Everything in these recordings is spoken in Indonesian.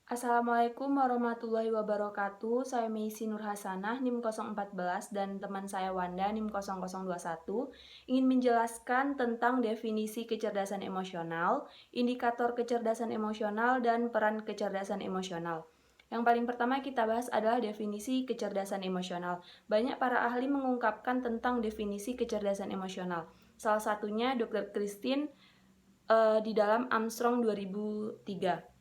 Assalamualaikum warahmatullahi wabarakatuh. Saya Meisi Nur Hasanah, NIM 014, dan teman saya Wanda, NIM 0021, ingin menjelaskan tentang definisi kecerdasan emosional, indikator kecerdasan emosional, dan peran kecerdasan emosional. Yang paling pertama kita bahas adalah definisi kecerdasan emosional. Banyak para ahli mengungkapkan tentang definisi kecerdasan emosional. Salah satunya Dr. Christine di dalam Armstrong 2003.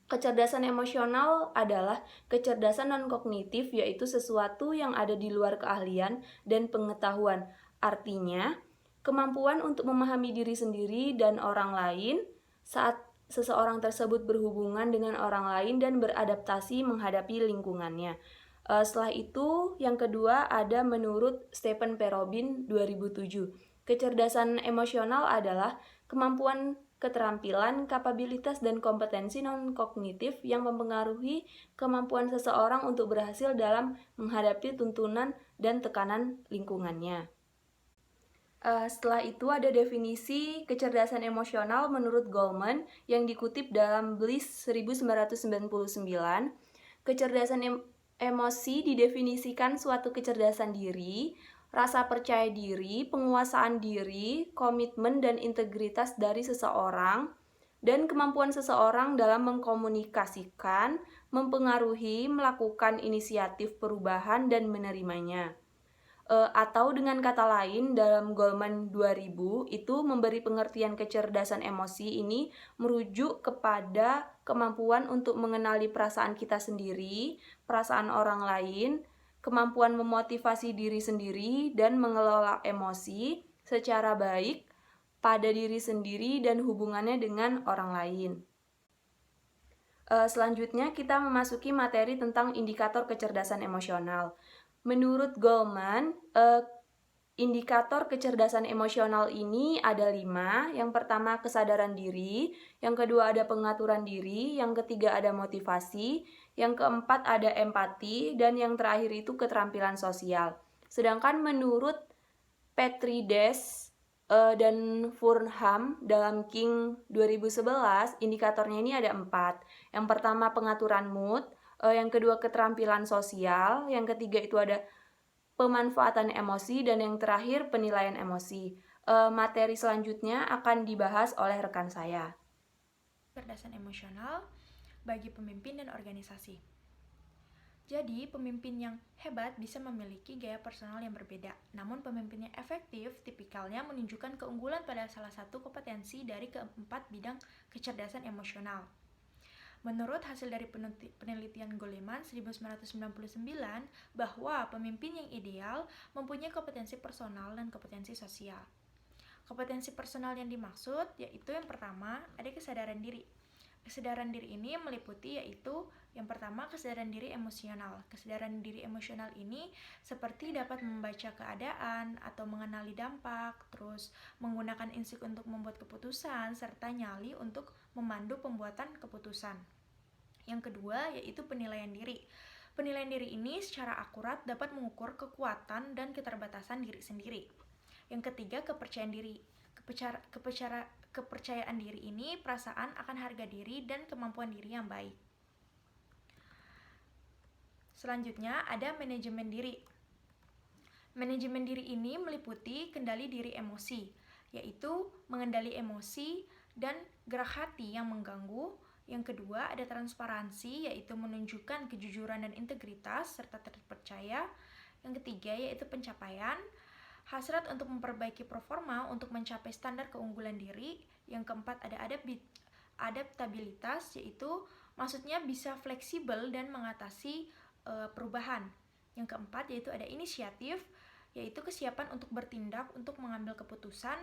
Kecerdasan emosional adalah kecerdasan non-kognitif, yaitu sesuatu yang ada di luar keahlian dan pengetahuan. Artinya, kemampuan untuk memahami diri sendiri dan orang lain saat seseorang tersebut berhubungan dengan orang lain dan beradaptasi menghadapi lingkungannya. Setelah itu, yang kedua ada menurut Stephen P. Robin 2007. Kecerdasan emosional adalah kemampuan, keterampilan, kapabilitas, dan kompetensi non-kognitif yang mempengaruhi kemampuan seseorang untuk berhasil dalam menghadapi tuntunan dan tekanan lingkungannya. Setelah itu ada definisi kecerdasan emosional menurut Goleman yang dikutip dalam Bliss 1999. Kecerdasan emosi didefinisikan suatu kecerdasan diri, rasa percaya diri, penguasaan diri, komitmen dan integritas dari seseorang, dan kemampuan seseorang dalam mengkomunikasikan, mempengaruhi, melakukan inisiatif perubahan dan menerimanya. Atau dengan kata lain, dalam Goleman 2000 itu memberi pengertian kecerdasan emosi ini merujuk kepada kemampuan untuk mengenali perasaan kita sendiri, perasaan orang lain, kemampuan memotivasi diri sendiri, dan mengelola emosi secara baik pada diri sendiri dan hubungannya dengan orang lain. Selanjutnya kita memasuki materi tentang indikator kecerdasan emosional. Menurut Goleman, indikator kecerdasan emosional ini ada 5. Yang pertama kesadaran diri, yang kedua ada pengaturan diri, yang ketiga ada motivasi, yang keempat ada empati, dan yang terakhir itu keterampilan sosial. Sedangkan menurut Petrides dan Furnham dalam King 2011, indikatornya ini ada 4. Yang pertama pengaturan mood, yang kedua keterampilan sosial, yang ketiga itu ada pemanfaatan emosi, dan yang terakhir penilaian emosi. Materi selanjutnya akan dibahas oleh rekan saya. Kecerdasan emosional bagi pemimpin dan organisasi. Jadi, pemimpin yang hebat bisa memiliki gaya personal yang berbeda. Namun, pemimpin yang efektif tipikalnya menunjukkan keunggulan pada salah satu kompetensi dari keempat bidang kecerdasan emosional. Menurut hasil dari penelitian Goleman 1999, bahwa pemimpin yang ideal mempunyai kompetensi personal dan kompetensi sosial. Kompetensi personal yang dimaksud yaitu yang pertama, ada kesadaran diri. Kesadaran diri ini meliputi yaitu yang pertama kesadaran diri emosional. Kesadaran diri emosional ini seperti dapat membaca keadaan atau mengenali dampak, terus menggunakan insting untuk membuat keputusan, serta nyali untuk memandu pembuatan keputusan. Yang kedua yaitu penilaian diri. Penilaian diri ini secara akurat dapat mengukur kekuatan dan keterbatasan diri sendiri. Yang ketiga, kepercayaan diri. Kepercayaan diri ini perasaan akan harga diri dan kemampuan diri yang baik. Selanjutnya ada manajemen diri. Manajemen diri ini meliputi kendali diri emosi, yaitu mengendali emosi dan gerak hati yang mengganggu. Yang kedua ada transparansi, yaitu menunjukkan kejujuran dan integritas serta terpercaya. Yang ketiga yaitu pencapaian, hasrat untuk memperbaiki performa untuk mencapai standar keunggulan diri. Yang keempat ada adaptabilitas, yaitu maksudnya bisa fleksibel dan mengatasi perubahan. Yang keempat yaitu ada inisiatif, yaitu kesiapan untuk bertindak untuk mengambil keputusan.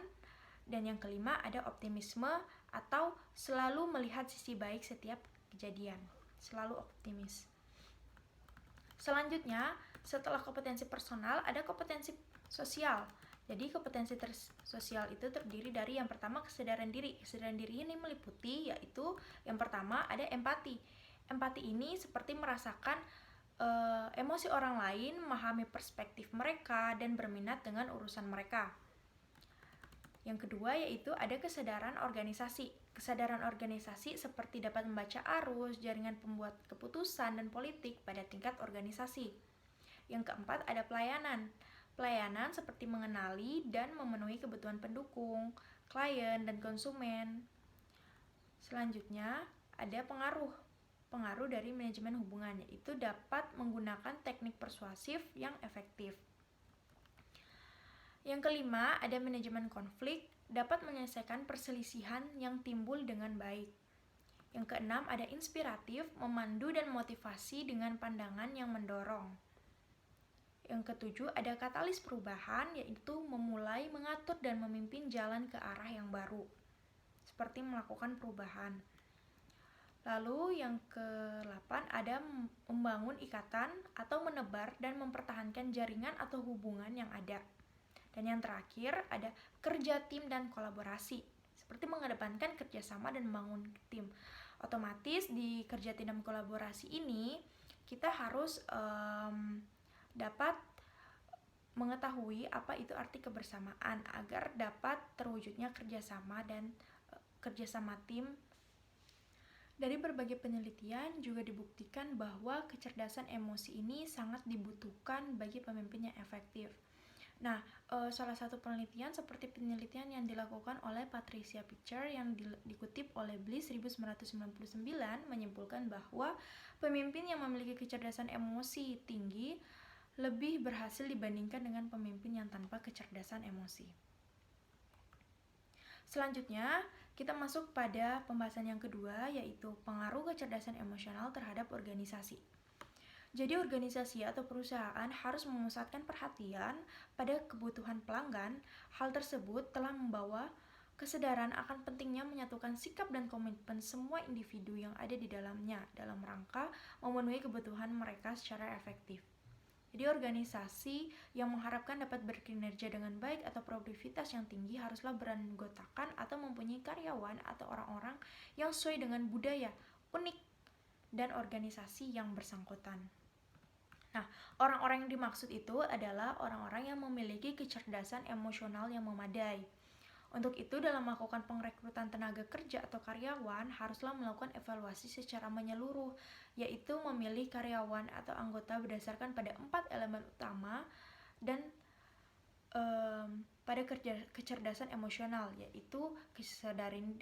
Dan yang kelima ada optimisme atau selalu melihat sisi baik setiap kejadian, selalu optimis. Selanjutnya, setelah kompetensi personal ada kompetensi sosial. Jadi kompetensi sosial itu terdiri dari yang pertama kesadaran diri. Kesadaran diri ini meliputi yaitu yang pertama ada empati. Empati ini seperti merasakan emosi orang lain, memahami perspektif mereka dan berminat dengan urusan mereka. Yang kedua yaitu ada kesadaran organisasi. Kesadaran organisasi seperti dapat membaca arus, jaringan pembuat keputusan dan politik pada tingkat organisasi. Yang keempat ada pelayanan. Pelayanan seperti mengenali dan memenuhi kebutuhan pendukung, klien, dan konsumen. Selanjutnya ada pengaruh. Pengaruh dari manajemen hubungan, yaitu dapat menggunakan teknik persuasif yang efektif. Yang kelima, ada manajemen konflik, dapat menyelesaikan perselisihan yang timbul dengan baik. Yang keenam, ada inspiratif, memandu dan motivasi dengan pandangan yang mendorong. Yang ketujuh, ada katalis perubahan, yaitu memulai, mengatur, dan memimpin jalan ke arah yang baru, seperti melakukan perubahan. Lalu yang ke-8 ada membangun ikatan atau menebar dan mempertahankan jaringan atau hubungan yang ada. Dan yang terakhir ada kerja tim dan kolaborasi, seperti mengedepankan kerjasama dan membangun tim. Otomatis di kerja tim dan kolaborasi ini kita harus dapat mengetahui apa itu arti kebersamaan agar dapat terwujudnya kerjasama dan kerjasama tim. Dari berbagai penelitian juga dibuktikan bahwa kecerdasan emosi ini sangat dibutuhkan bagi pemimpin yang efektif. Nah, salah satu penelitian seperti penelitian yang dilakukan oleh Patricia Pitcher yang dikutip oleh Bliss 1999 menyimpulkan bahwa pemimpin yang memiliki kecerdasan emosi tinggi lebih berhasil dibandingkan dengan pemimpin yang tanpa kecerdasan emosi. Selanjutnya, kita masuk pada pembahasan yang kedua, yaitu pengaruh kecerdasan emosional terhadap organisasi. Jadi organisasi atau perusahaan harus memusatkan perhatian pada kebutuhan pelanggan. Hal tersebut telah membawa kesadaran akan pentingnya menyatukan sikap dan komitmen semua individu yang ada di dalamnya dalam rangka memenuhi kebutuhan mereka secara efektif. Jadi organisasi yang mengharapkan dapat berkinerja dengan baik atau produktivitas yang tinggi haruslah beranggotakan atau mempunyai karyawan atau orang-orang yang sesuai dengan budaya unik dan organisasi yang bersangkutan. Nah, orang-orang yang dimaksud itu adalah orang-orang yang memiliki kecerdasan emosional yang memadai. Untuk itu, dalam melakukan pengrekrutan tenaga kerja atau karyawan, haruslah melakukan evaluasi secara menyeluruh, yaitu memilih karyawan atau anggota berdasarkan pada 4 elemen utama dan pada kecerdasan emosional, yaitu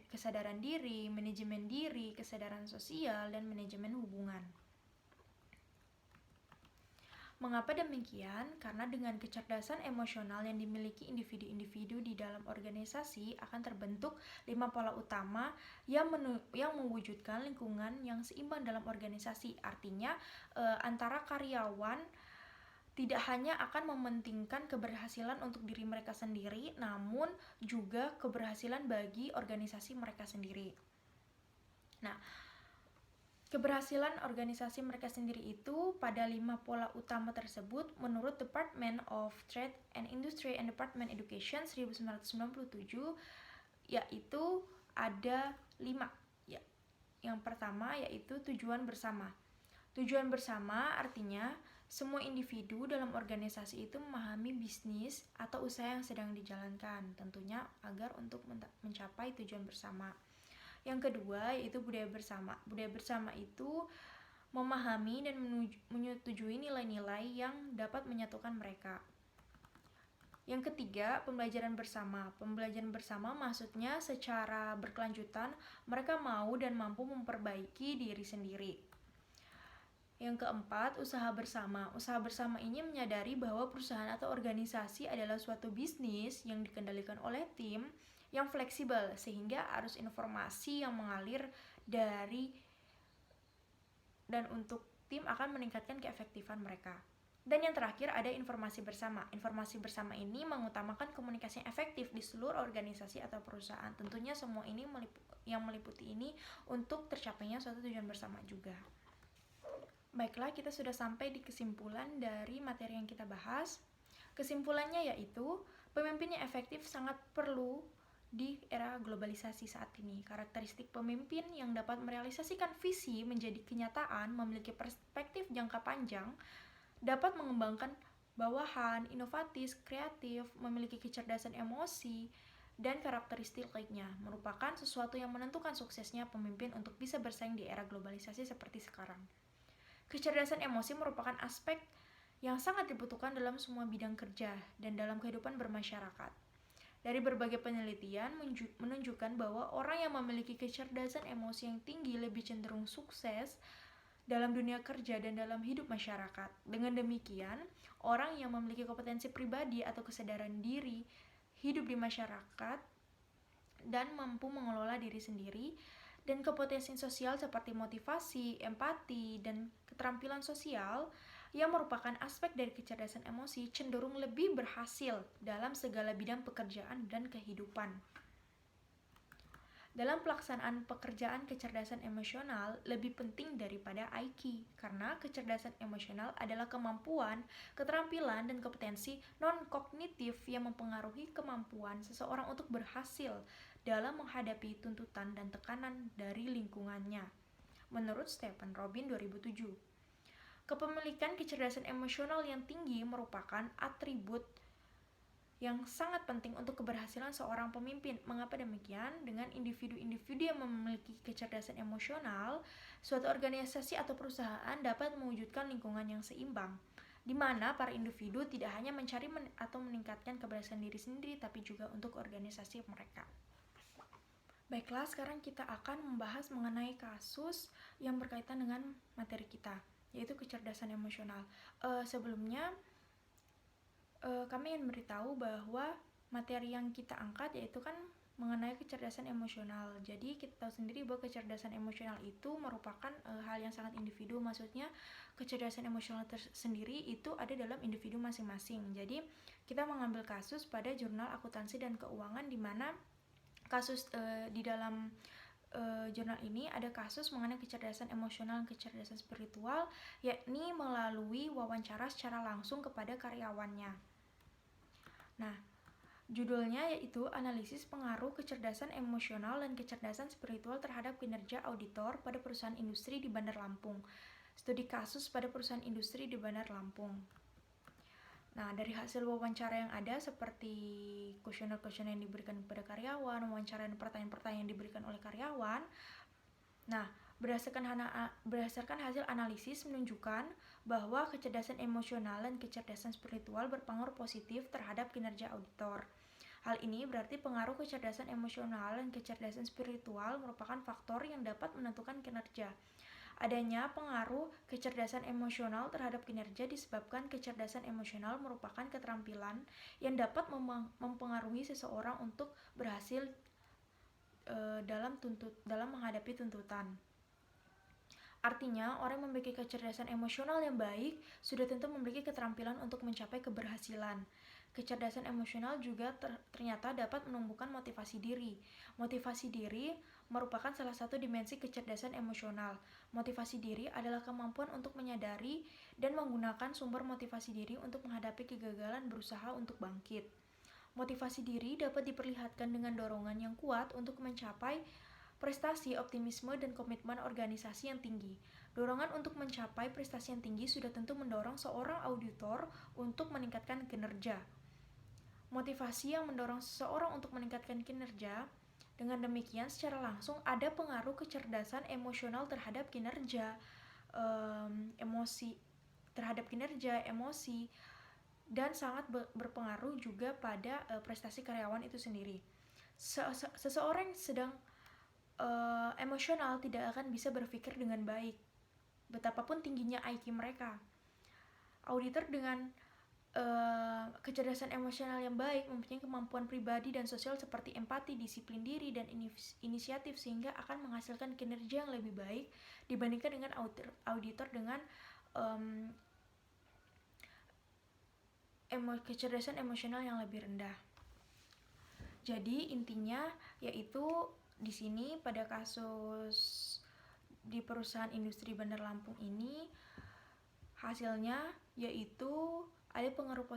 kesadaran diri, manajemen diri, kesadaran sosial, dan manajemen hubungan. Mengapa demikian? Karena dengan kecerdasan emosional yang dimiliki individu-individu di dalam organisasi akan terbentuk 5 pola utama yang mewujudkan lingkungan yang seimbang dalam organisasi. Artinya antara karyawan tidak hanya akan mementingkan keberhasilan untuk diri mereka sendiri, namun juga keberhasilan bagi organisasi mereka sendiri. Nah, keberhasilan organisasi mereka sendiri itu pada 5 pola utama tersebut menurut Department of Trade and Industry and Department Education 1997 yaitu ada 5 ya. Yang pertama yaitu tujuan bersama. Tujuan bersama artinya semua individu dalam organisasi itu memahami bisnis atau usaha yang sedang dijalankan, tentunya agar untuk mencapai tujuan bersama. Yang kedua yaitu budaya bersama. Budaya bersama itu memahami dan menyetujui nilai-nilai yang dapat menyatukan mereka. Yang ketiga, pembelajaran bersama. Pembelajaran bersama maksudnya secara berkelanjutan mereka mau dan mampu memperbaiki diri sendiri. Yang keempat, usaha bersama. Usaha bersama ini menyadari bahwa perusahaan atau organisasi adalah suatu bisnis yang dikendalikan oleh tim yang fleksibel, sehingga arus informasi yang mengalir dari dan untuk tim akan meningkatkan keefektifan mereka. Dan yang terakhir ada informasi bersama. Informasi bersama ini mengutamakan komunikasi yang efektif di seluruh organisasi atau perusahaan. Tentunya semua ini yang meliputi ini untuk tercapainya suatu tujuan bersama juga. Baiklah, kita sudah sampai di kesimpulan dari materi yang kita bahas. Kesimpulannya yaitu, pemimpin yang efektif sangat perlu di era globalisasi saat ini. Karakteristik pemimpin yang dapat merealisasikan visi menjadi kenyataan, memiliki perspektif jangka panjang, dapat mengembangkan bawahan, inovatif, kreatif, memiliki kecerdasan emosi, dan karakteristiknya merupakan sesuatu yang menentukan suksesnya pemimpin untuk bisa bersaing di era globalisasi seperti sekarang. Kecerdasan emosi merupakan aspek yang sangat dibutuhkan dalam semua bidang kerja dan dalam kehidupan bermasyarakat. Dari berbagai penelitian menunjukkan bahwa orang yang memiliki kecerdasan emosi yang tinggi lebih cenderung sukses dalam dunia kerja dan dalam hidup masyarakat. Dengan demikian, orang yang memiliki kompetensi pribadi atau kesadaran diri hidup di masyarakat dan mampu mengelola diri sendiri dan kompetensi sosial seperti motivasi, empati, dan keterampilan sosial yang merupakan aspek dari kecerdasan emosi cenderung lebih berhasil dalam segala bidang pekerjaan dan kehidupan. Dalam pelaksanaan pekerjaan kecerdasan emosional lebih penting daripada IQ, karena kecerdasan emosional adalah kemampuan, keterampilan, dan kompetensi non-kognitif yang mempengaruhi kemampuan seseorang untuk berhasil dalam menghadapi tuntutan dan tekanan dari lingkungannya. Menurut Stephen Robin 2007, kepemilikan kecerdasan emosional yang tinggi merupakan atribut yang sangat penting untuk keberhasilan seorang pemimpin. Mengapa demikian? Dengan individu-individu yang memiliki kecerdasan emosional, suatu organisasi atau perusahaan dapat mewujudkan lingkungan yang seimbang, di mana para individu tidak hanya mencari atau meningkatkan keberhasilan diri sendiri, tapi juga untuk organisasi mereka. Baiklah, sekarang kita akan membahas mengenai kasus yang berkaitan dengan materi kita, yaitu kecerdasan emosional. Sebelumnya, kami ingin memberitahu bahwa materi yang kita angkat yaitu kan mengenai kecerdasan emosional. Jadi kita tahu sendiri bahwa kecerdasan emosional itu merupakan hal yang sangat individu. Maksudnya kecerdasan emosional tersendiri itu ada dalam individu masing-masing. Jadi kita mengambil kasus pada jurnal akuntansi dan keuangan, di mana kasus di dalam jurnal ini ada kasus mengenai kecerdasan emosional dan kecerdasan spiritual, yakni melalui wawancara secara langsung kepada karyawannya. Nah, judulnya yaitu analisis pengaruh kecerdasan emosional dan kecerdasan spiritual terhadap kinerja auditor pada perusahaan industri di Bandar Lampung. Studi kasus pada perusahaan industri di Bandar Lampung. Nah, dari hasil wawancara yang ada seperti kuesioner-kuesioner yang diberikan kepada karyawan, wawancara dan pertanyaan-pertanyaan yang diberikan oleh karyawan. Nah, berdasarkan hasil analisis menunjukkan bahwa kecerdasan emosional dan kecerdasan spiritual berpengaruh positif terhadap kinerja auditor. Hal ini berarti pengaruh kecerdasan emosional dan kecerdasan spiritual merupakan faktor yang dapat menentukan kinerja. Adanya pengaruh kecerdasan emosional terhadap kinerja disebabkan kecerdasan emosional merupakan keterampilan yang dapat mempengaruhi seseorang untuk berhasil dalam menghadapi tuntutan. Artinya, orang yang memiliki kecerdasan emosional yang baik sudah tentu memiliki keterampilan untuk mencapai keberhasilan. Kecerdasan emosional juga ternyata dapat menumbuhkan motivasi diri. Motivasi diri merupakan salah satu dimensi kecerdasan emosional. Motivasi diri adalah kemampuan untuk menyadari dan menggunakan sumber motivasi diri untuk menghadapi kegagalan berusaha untuk bangkit. Motivasi diri dapat diperlihatkan dengan dorongan yang kuat untuk mencapai prestasi, optimisme, dan komitmen organisasi yang tinggi. Dorongan untuk mencapai prestasi yang tinggi sudah tentu mendorong seorang auditor untuk meningkatkan kinerja. Motivasi yang mendorong seseorang untuk meningkatkan kinerja, dengan demikian secara langsung ada pengaruh kecerdasan emosional terhadap kinerja, emosi, dan sangat berpengaruh juga pada prestasi karyawan itu sendiri. Seseorang yang sedang emosional tidak akan bisa berpikir dengan baik, betapapun tingginya IQ mereka. Auditor dengan kecerdasan emosional yang baik mempunyai kemampuan pribadi dan sosial seperti empati, disiplin diri, dan inisiatif, sehingga akan menghasilkan kinerja yang lebih baik dibandingkan dengan auditor dengan kecerdasan emosional yang lebih rendah. Jadi intinya yaitu di sini pada kasus di perusahaan industri Bandar Lampung ini hasilnya yaitu ada pengaruh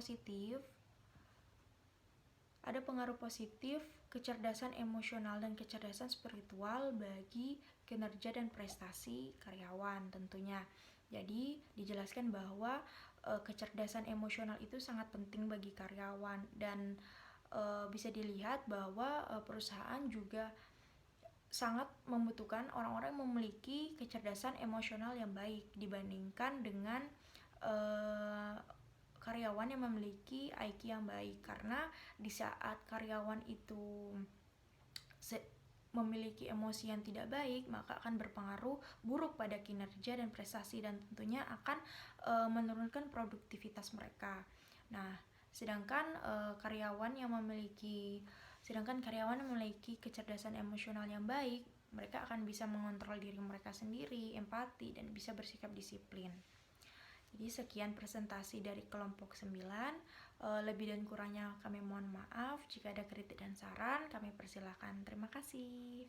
positif kecerdasan emosional dan kecerdasan spiritual bagi kinerja dan prestasi karyawan tentunya. Jadi dijelaskan bahwa kecerdasan emosional itu sangat penting bagi karyawan, dan bisa dilihat bahwa perusahaan juga sangat membutuhkan orang-orang yang memiliki kecerdasan emosional yang baik dibandingkan dengan karyawan yang memiliki IQ yang baik, karena di saat karyawan itu memiliki emosi yang tidak baik, maka akan berpengaruh buruk pada kinerja dan prestasi, dan tentunya akan menurunkan produktivitas mereka. Nah, sedangkan karyawan yang memiliki kecerdasan emosional yang baik, mereka akan bisa mengontrol diri mereka sendiri, empati, dan bisa bersikap disiplin. Jadi sekian presentasi dari kelompok 9. Lebih dan kurangnya kami mohon maaf. Jika ada kritik dan saran, kami persilahkan. Terima kasih.